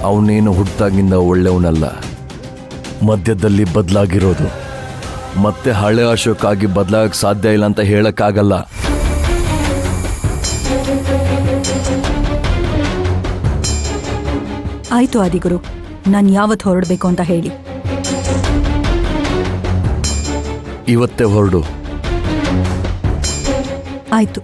ಅವನೇನು ಹುಟ್ಟಾಗಿಂದ ಒಳ್ಳೆಯವನಲ್ಲ, ಮಧ್ಯದಲ್ಲಿ ಬದಲಾಗಿರೋದು. ಮತ್ತೆ ಹಳೆ ಅಶೋಕ್ ಆಗಿ ಬದಲಾಗಕ್ಕೆ ಸಾಧ್ಯ ಇಲ್ಲ ಅಂತ ಹೇಳಕ್ಕಾಗಲ್ಲ. ಆಯ್ತು ಆದಿಗುರು, ನಾನು ಯಾವತ್ತು ಹೊರಡಬೇಕು ಅಂತ ಹೇಳಿ. ಇವತ್ತೇ ಹೊರಡು. ಆಯ್ತು.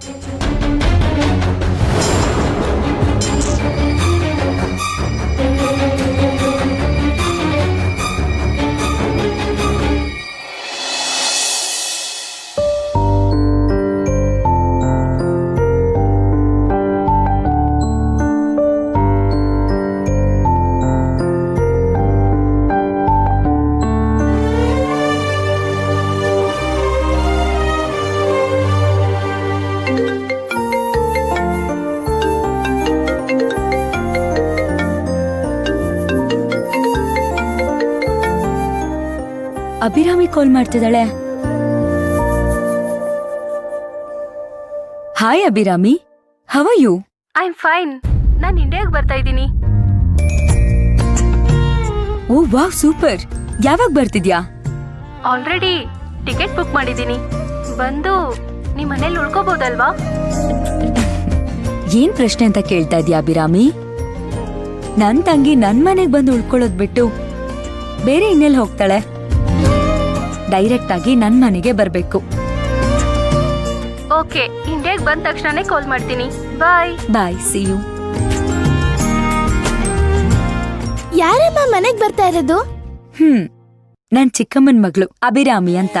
ಅಭಿರಾಮಿ ಕಾಲ್ ಮಾಡ್ತಿದ್ದಾಳೆ. Hi Abhirami, how are you? I am fine. ನಾನು ಇಂಡಿಯಾಗೆ ಬರ್ತಾ ಇದ್ದೀನಿ. Oh wow, super. ಯಾವಾಗ ಬರ್ತಿದ್ಯಾ? ಆಲ್ರೆಡಿ ಟಿಕೆಟ್ ಬುಕ್ ಮಾಡಿದ್ದೀನಿ. ಬಂದು ನಿಮ್ಮ ಮನೇಲಿ ಉಳ್ಕೋಬಹುದಲ್ವಾ? ಏನ್ ಪ್ರಶ್ನೆ ಅಂತ ಕೇಳ್ತಾ ಇದ್ಯಾ ಅಭಿರಾಮಿ? ನನ್ ತಂಗಿ ನನ್ ಮನೆಗ್ ಬಂದು ಉಳ್ಕೊಳ್ಳೋದ್ ಬಿಟ್ಟು ಬೇರೆ ಇನ್ನೆಲ್ಲಿ ಹೋಗ್ತಾಳೆ? ಡೈರೆಕ್ಟ್ ಆಗಿ ನನ್ ಮನೆಗೆ ಬರ್ಬೇಕು. ಓಕೆ, ಇಂಡಿಯಾಗೆ ಬಂದ ತಕ್ಷಣನೇ ಕಾಲ್ ಮಾಡ್ತೀನಿ. ಬಾಯ್. ಬಾಯ್, ಸಿ ಯು. ಯಾರಮ್ಮ ಮನೆಗ್ ಬರ್ತಾ ಇರೋದು? ನನ್ ಚಿಕ್ಕಮ್ಮನ್ ಮಗಳು ಅಭಿರಾಮಿ ಅಂತ.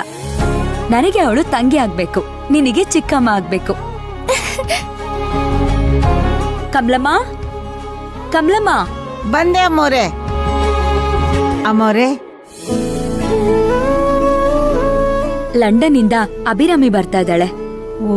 ನನಗೆ ಅವಳು ತಂಗಿ ಆಗ್ಬೇಕು, ನಿನಗೆ ಚಿಕ್ಕಮ್ಮ ಆಗ್ಬೇಕು. ಕಮಲಮ್ಮ, ಕಮಲಮ್ಮ. ಬಂದೆ ಅಮ್ಮೋರೆ. ಅಮ್ಮೋರೆ, ಲಂಡನ್ ಇಂದ ಅಭಿರಾಮಿ ಬರ್ತಾ ಇದ್ದಾಳೆ. ಓ